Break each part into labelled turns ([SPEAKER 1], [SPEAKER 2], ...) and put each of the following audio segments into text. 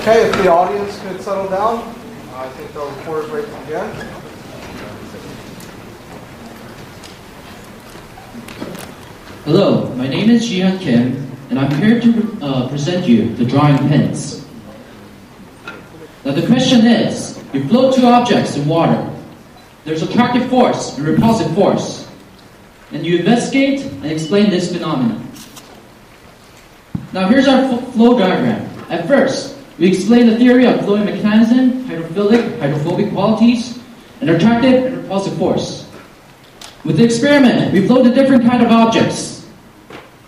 [SPEAKER 1] Okay, if the audience could settle down, I think the report is ready to begin.
[SPEAKER 2] Hello, my name is Jihyun Kim, and I'm here to present you the drawing pins. Now the question is, you float two objects in water. There's attractive force and repulsive force. And you investigate and explain this phenomenon. Now here's our flow diagram. At first, we explain the theory of flowing mechanism, hydrophilic, hydrophobic qualities, and attractive and repulsive force. With the experiment, we flowed a different kind of objects.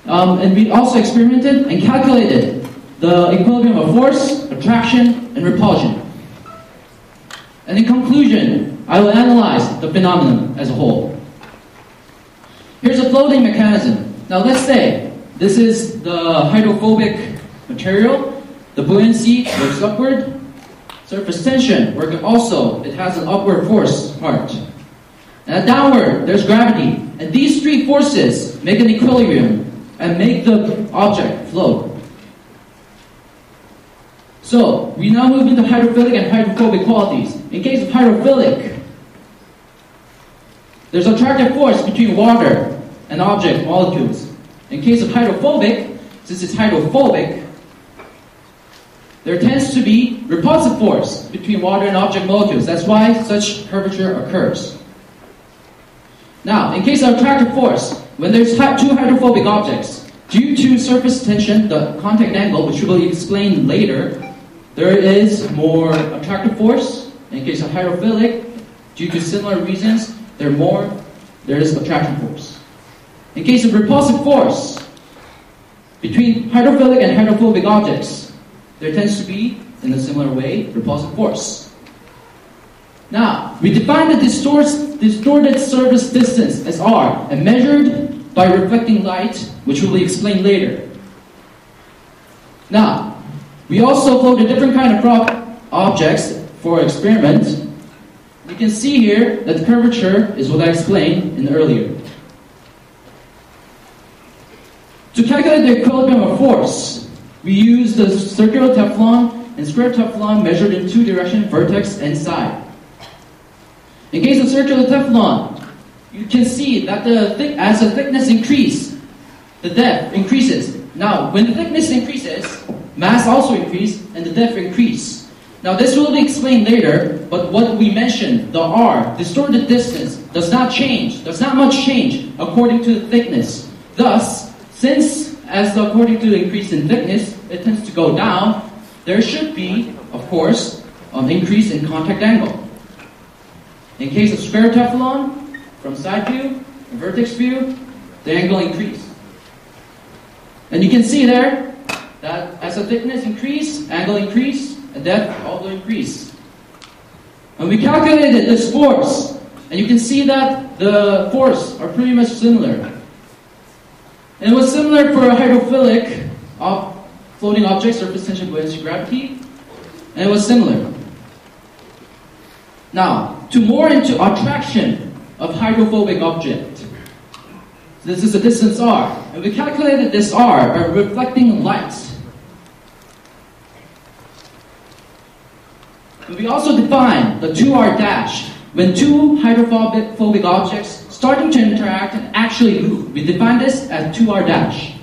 [SPEAKER 2] And we also experimented and calculated the equilibrium of force, attraction, and repulsion. And in conclusion, I will analyze the phenomenon as a whole. Here's a floating mechanism. Now let's say this is the hydrophobic material. The buoyancy works upward. Surface tension works also. It has an upward force part. And downward, there's gravity. And these three forces make an equilibrium and make the object float. So, we now move into hydrophilic and hydrophobic qualities. In case of hydrophilic, there's attractive force between water and object molecules. In case of hydrophobic, since it's hydrophobic, there tends to be repulsive force between water and object molecules. That's why such curvature occurs. Now, in case of attractive force, when there's two hydrophobic objects, due to surface tension, the contact angle, which we will explain later, there is more attractive force. In case of hydrophilic, due to similar reasons, there is attraction force. In case of repulsive force, between hydrophilic and hydrophobic objects, there tends to be, in a similar way, repulsive force. Now, we define the distorted surface distance as r and measured by reflecting light, which we will explain later. Now, we also float a different kind of objects for experiment. You can see here that the curvature is what I explained earlier. To calculate the equilibrium of force, we use the circular Teflon and square Teflon measured in two directions, vertex and side. In case of circular Teflon, you can see that as the thickness increases, the depth increases. Now, when the thickness increases, mass also increases and the depth increases. Now, this will be explained later, but what we mentioned, the r, distorted distance, does not much change according to the thickness. Thus, according to the increase in thickness, it tends to go down, there should be, of course, an increase in contact angle. In case of square Teflon, from side view and vertex view, the angle increases. And you can see there that as the thickness increases, angle increases, and depth also increases. And we calculated this force, and you can see that the force are pretty much similar. And it was similar for hydrophilic floating objects, surface tension, buoyancy, gravity, and it was similar. Now, more into attraction of hydrophobic object. This is the distance r, and we calculated this r by reflecting light. And we also defined the 2r dash. When two hydrophobic objects starting to interact and actually move, we define this as 2r dash.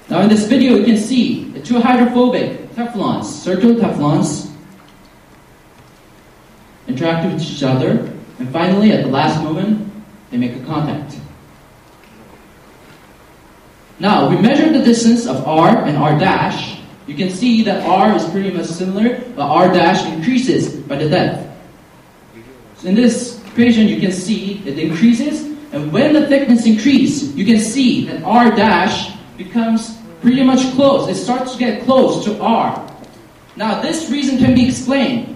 [SPEAKER 2] Now in this video you can see the two hydrophobic Teflons, circular Teflons, interact with each other, and finally at the last moment they make a contact. Now we measure the distance of r and r dash. You can see that r is pretty much similar, but r dash increases by the depth. In this equation, you can see it increases, and when the thickness increases, you can see that r dash becomes pretty much close. It starts to get close to r. Now, this reason can be explained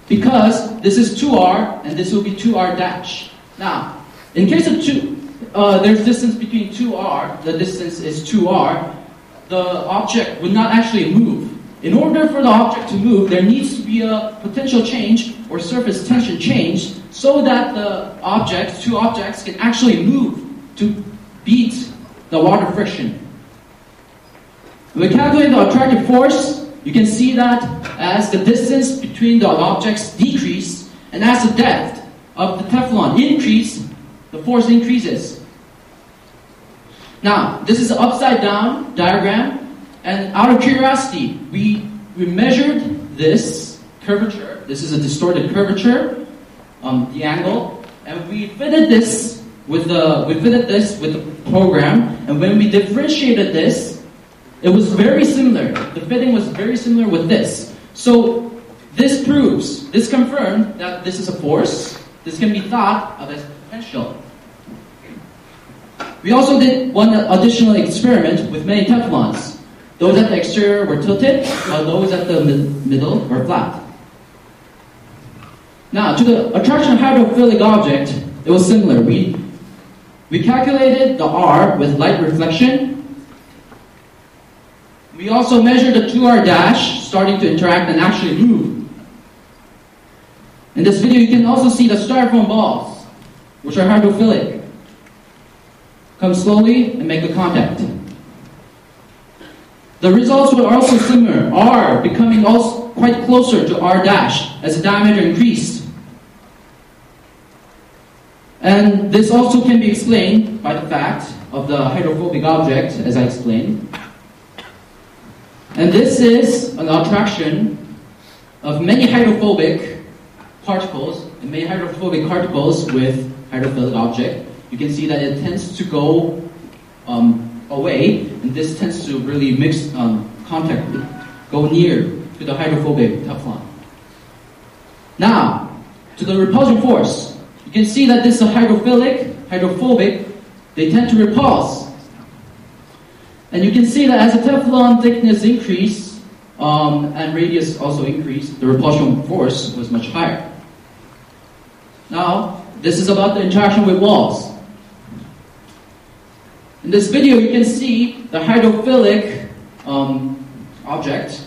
[SPEAKER 2] because this is 2r, and this will be 2r dash. Now, in case of there's distance between 2r, the distance is 2r, the object would not actually move. In order for the object to move, there needs to be a potential change or surface tension change so that the two objects can actually move to beat the water friction. When we calculate the attractive force, you can see that as the distance between the objects decrease, and as the depth of the Teflon increase, the force increases. Now, this is an upside down diagram, and out of curiosity, we measured this curvature. This is a distorted curvature, the angle, and we fitted this with the program, and when we differentiated this, it was very similar. The fitting was very similar with this. So this confirmed that this is a force. This can be thought of as potential. We also did one additional experiment with many Teflons. Those at the exterior were tilted, while those at the middle were flat. Now, to the attraction of hydrophilic object, it was similar. We calculated the R with light reflection. We also measured the 2R dash starting to interact and actually move. In this video, you can also see the styrofoam balls, which are hydrophilic. Come slowly and make the contact. The results were also similar, R becoming also quite closer to R dash as the diameter increased. And this also can be explained by the fact of the hydrophobic object, as I explained. And this is an attraction of many hydrophobic particles, and many hydrophobic particles with hydrophilic object. You can see that it tends to go away, and this tends to really go near to the hydrophobic Teflon. Now, to the repulsion force. You can see that this is hydrophobic, they tend to repulse. And you can see that as the Teflon thickness increased, and radius also increased, the repulsion force was much higher. Now, this is about the interaction with walls. In this video, you can see the hydrophilic object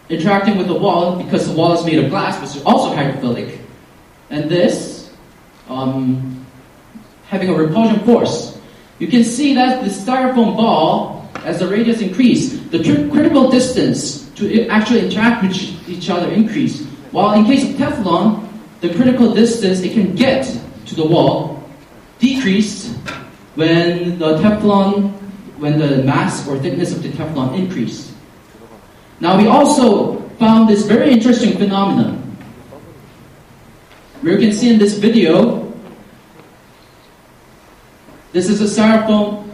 [SPEAKER 2] interacting with the wall because the wall is made of glass, which is also hydrophilic. And this having a repulsion force. You can see that the styrofoam ball, as the radius increased, the critical distance to actually interact with each other increased. While in case of Teflon, the critical distance it can get to the wall decreased when the mass or thickness of the Teflon increased. Now we also found this very interesting phenomenon. Where you can see in this video, this is a styrofoam.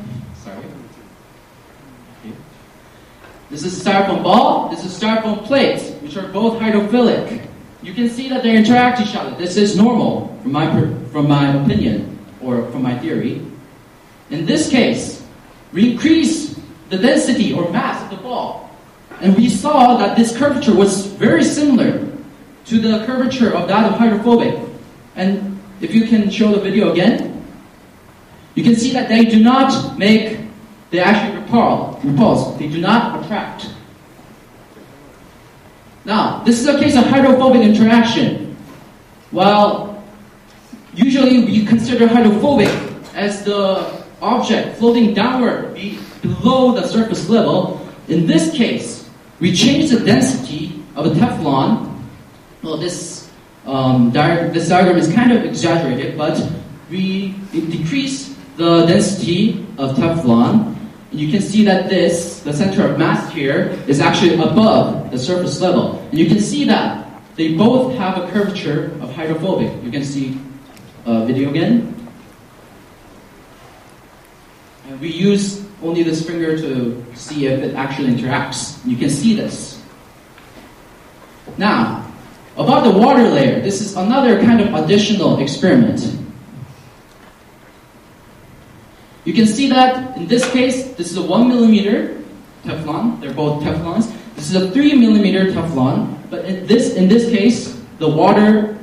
[SPEAKER 2] This is a styrofoam ball. This is a styrofoam plate, which are both hydrophilic. You can see that they interact with each other. This is normal from my opinion or from my theory. In this case, we increase the density or mass of the ball, and we saw that this curvature was very similar to the curvature of that of hydrophobic. And if you can show the video again, you can see that they actually repulse. They do not attract. Now, this is a case of hydrophobic interaction. While usually we consider hydrophobic as the object floating downward below the surface level, in this case, we change the density of a Teflon. Well, this diagram is kind of exaggerated, but we decrease the density of Teflon. And you can see that the center of mass here is actually above the surface level. And you can see that they both have a curvature of hydrophobic. You can see video again. And we use only this finger to see if it actually interacts. You can see this. Now, about the water layer, this is another kind of additional experiment. You can see that in this case, this is a 1 millimeter Teflon. They're both Teflons. This is a 3 millimeter Teflon. But in this case, the level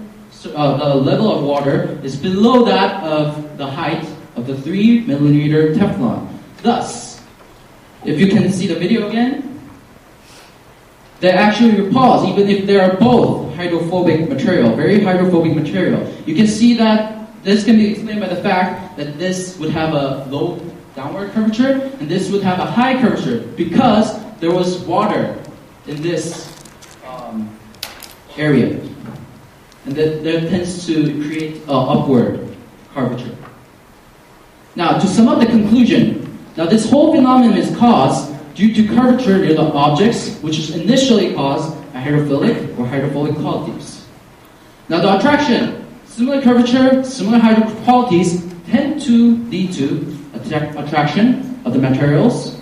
[SPEAKER 2] of water is below that of the height of the 3 millimeter Teflon. Thus, if you can see the video again, they actually repulse, even if they are both hydrophobic material, very hydrophobic material. You can see that this can be explained by the fact that this would have a low downward curvature, and this would have a high curvature because there was water in this area. And that tends to create upward curvature. Now, to sum up the conclusion, now this whole phenomenon is caused due to curvature near the objects, which is initially caused by hydrophilic or hydrophobic qualities. Now, the attraction, similar curvature, similar hydrophobic qualities tend to lead to attraction of the materials,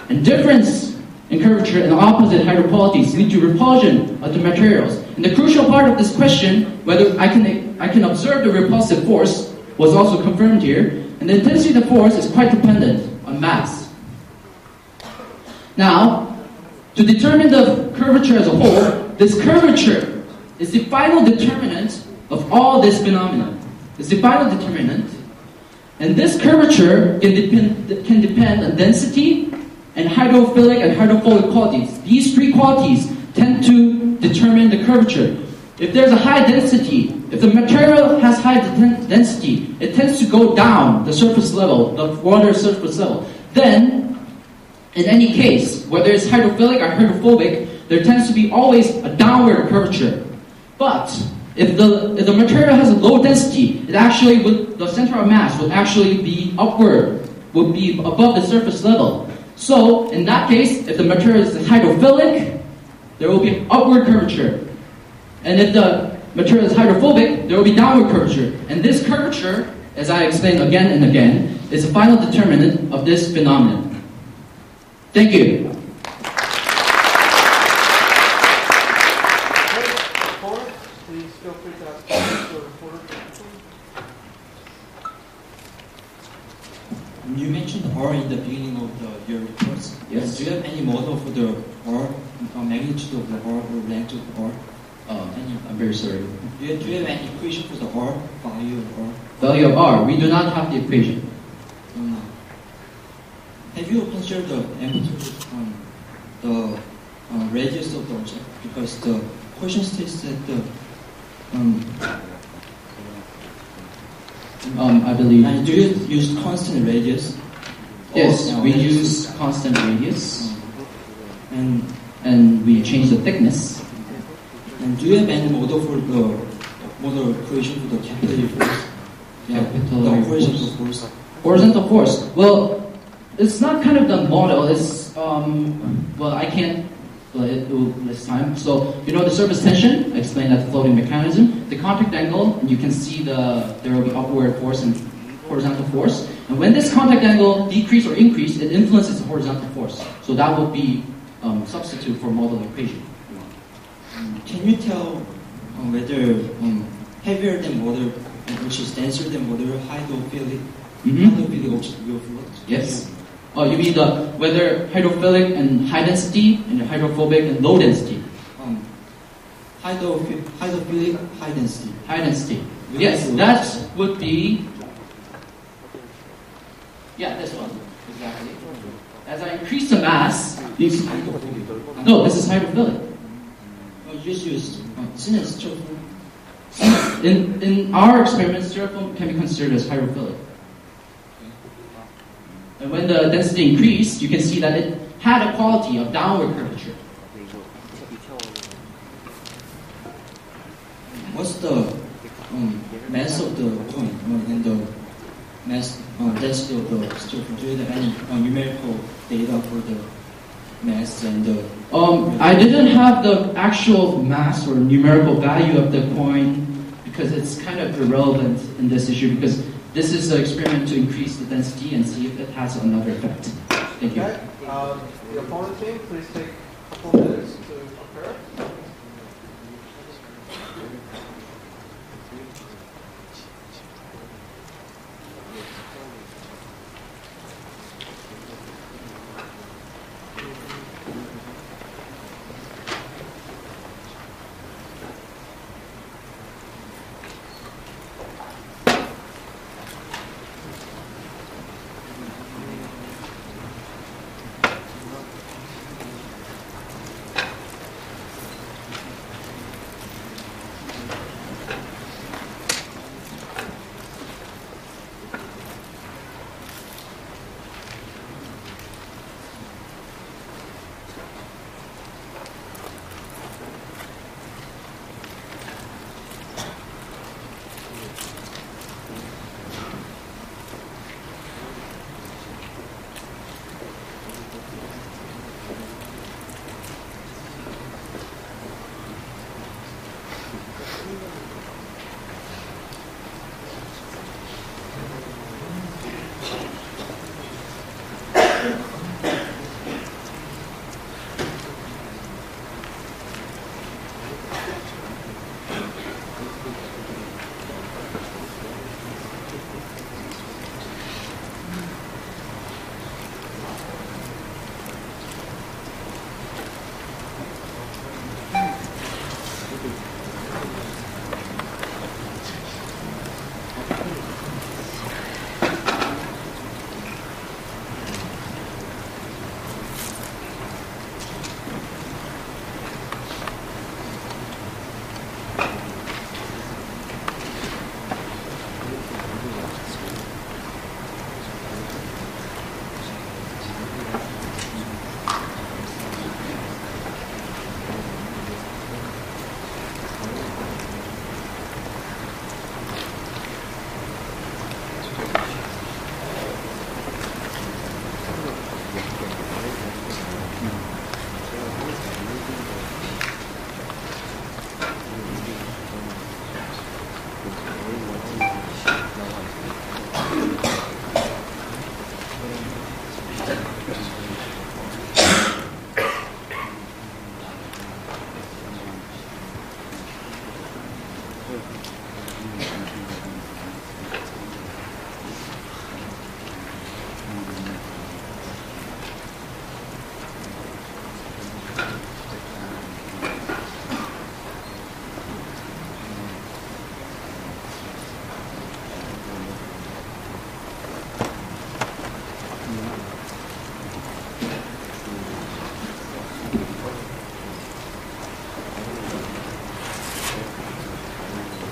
[SPEAKER 2] and difference in curvature and opposite hydroqualities lead to repulsion of the materials. And the crucial part of this question, whether I can observe the repulsive force, was also confirmed here. And the intensity of the force is quite dependent on mass. Now, to determine the curvature as a whole, this curvature is the final determinant of all this phenomenon. It's the final determinant. And this curvature can depend on density and hydrophilic and hydrophobic qualities. These three qualities tend to determine the curvature. If there's a high density, if the material has high density, it tends to go down the surface level, the water surface level. Then, in any case, whether it's hydrophilic or hydrophobic, there tends to be always a downward curvature. But if the material has a low density, it actually would, the center of mass would actually be upward, would be above the surface level. So, in that case, if the material is hydrophilic, there will be upward curvature. And if the material is hydrophobic, there will be downward curvature. And this curvature, as I explained again and again, is the final determinant of this phenomenon. Thank you.
[SPEAKER 1] Reporter, please feel free to ask questions to the reporter.
[SPEAKER 3] You mentioned R in the beginning of your reports.
[SPEAKER 2] Yes.
[SPEAKER 3] Do you have any model for the R, magnitude of the R or length of the R?
[SPEAKER 2] I'm very sorry.
[SPEAKER 3] Do you have any equation for the R, value of R?
[SPEAKER 2] Value of R, we do not have the equation.
[SPEAKER 3] Have you considered the amplitude, the radius of the object? Because the question states that the
[SPEAKER 2] I believe.
[SPEAKER 3] and do you use constant radius?
[SPEAKER 2] Yes,
[SPEAKER 3] Or,
[SPEAKER 2] we use constant radius,
[SPEAKER 3] and
[SPEAKER 2] we change the thickness.
[SPEAKER 3] And do you have any model for the model equation for the capillary force?
[SPEAKER 2] Capillary
[SPEAKER 3] the horizontal force.
[SPEAKER 2] Horizontal force. Well, it's not kind of the model. It's well, I can't. Well, it will less time. So you know the surface tension. I explained that the floating mechanism. The contact angle, and you can see there will be upward force and horizontal force. And when this contact angle decrease or increase, it influences the horizontal force. So that will be substitute for model equation.
[SPEAKER 3] Can you tell whether heavier than water, which is denser than water, hydrophilic object will float?
[SPEAKER 2] Yes. Oh, you mean whether hydrophilic and high density and hydrophobic and low density?
[SPEAKER 3] Hydrophilic, high density.
[SPEAKER 2] High density. Yes, that would be. Yeah, this one exactly. As I increase the mass, no, this is hydrophilic.
[SPEAKER 3] You just use styrofoam.
[SPEAKER 2] In our experiments, styrofoam can be considered as hydrophilic. And when the density increased, you can see that it had a quality of downward curvature.
[SPEAKER 3] What's the mass of the coin and the mass density of the styrofoam? Do you have any numerical data for the mass and the?
[SPEAKER 2] I didn't have the actual mass or numerical value of the coin because it's kind of irrelevant in this issue because this is an experiment to increase the density and see if it has another effect. Thank you.
[SPEAKER 1] Okay. The opponent team, please take a couple minutes to prepare.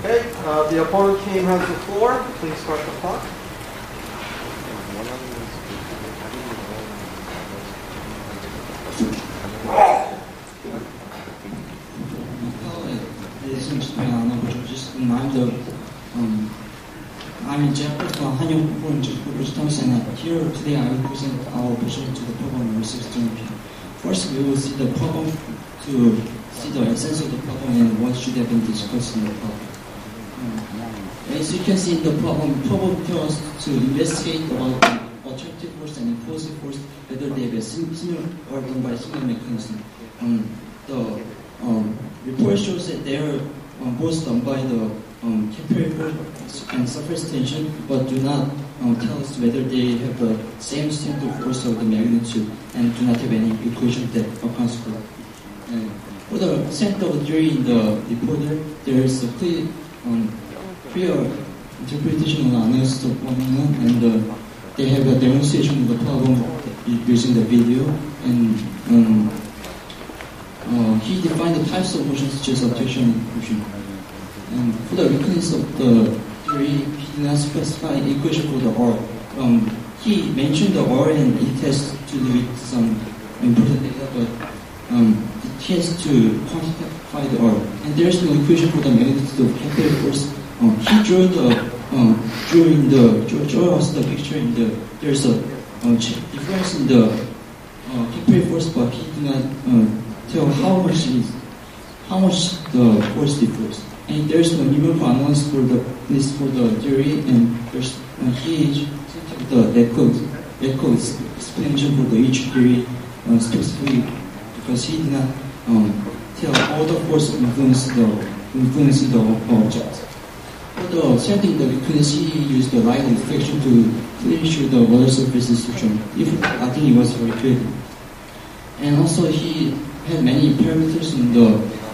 [SPEAKER 1] Okay, the opponent team has the floor. Please start the clock.
[SPEAKER 3] I'm in Japanese from Cogitamus, and here today I will present our version to the problem number 16. First, we will see the problem to see the essence of the problem and what should have been discussed in the problem. As you can see in the problem tells us to investigate about the attractive force and impulsive force, whether they have a similar or done by similar mechanism. The report shows that they are both done by the capillary force and surface tension, but do not tell us whether they have the same strength of force or the magnitude, and do not have any equation that accounts for it. For the strength of the theory in the reporter, there is a clear interpretation of the analysis of phenomenon, and they have a demonstration of the problem using the video, and he defined the types of motions such as abduction and impulsion. And for the weakness of the theory, he did not specify an equation for the R. He mentioned the R and it has to do with some important data, but he has to quantify the R. And there is no equation for the magnitude of capillary force. He drew us the picture in there's a difference in the capillary force, but he did not tell how much the force differs. And there's no numerical analysis for the theory, and there's he took the echo explanation for the each theory specifically, because he did not tell how the force influencing the object. For the setting the weakness, he used the light reflection to clearly show the water surface structure. I think it was very clear. And also he had many parameters in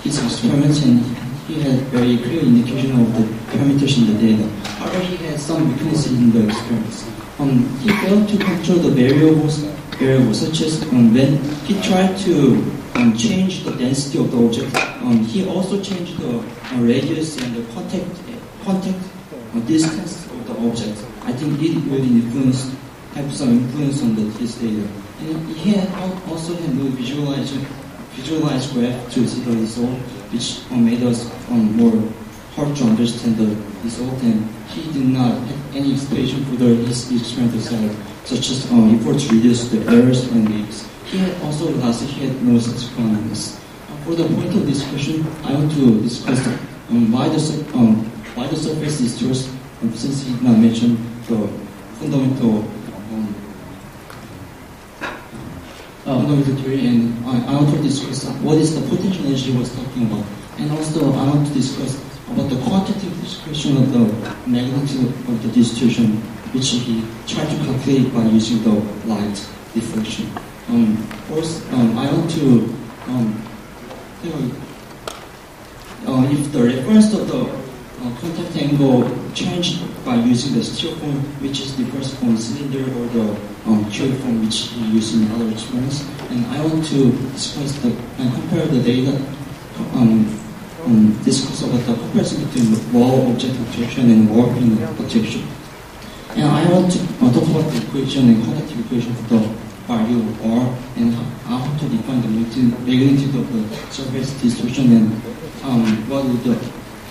[SPEAKER 3] his experiments, and he had very clear indication of the parameters in the data. However, he had some weaknesses in the experiments. He failed to control the variables such as when he tried to change the density of the object. He also changed the radius and the contact distance of the object. I think it really have some influence on his data. And he had also had no visualized graph to see the result, which made us more hard to understand the result, and he did not have any explanation for his experimental side, such as effort to reduce the errors and leaks. He had no such analysis. For the point of discussion, I want to discuss why the surface is yours, since he did not mention the fundamental undergoing the theory, and I want to discuss what is the potential energy he was talking about. And also I want to discuss about the quantitative description of the magnitude of the distribution, which he tried to calculate by using the light diffraction. First, I want to if the reference of the contact angle changed by using the styrofoam, which is differs from cylinder, or the cubiform, which he used in other experiments. And I want to discuss and compare the data, discuss about the comparison between wall object attraction and warping attraction. And I want to talk about the equation and quantitative equation for the value of R, and how to define the magnitude of the surface distortion, and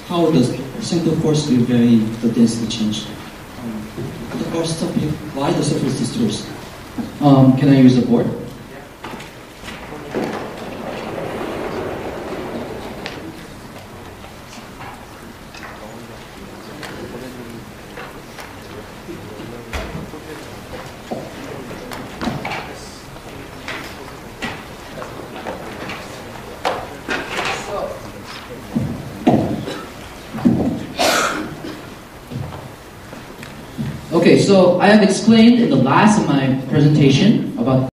[SPEAKER 3] how the center force will vary the density change. The first topic, why the surface distorts.
[SPEAKER 2] Can I use the board? Okay, so I have explained in the last of my presentation about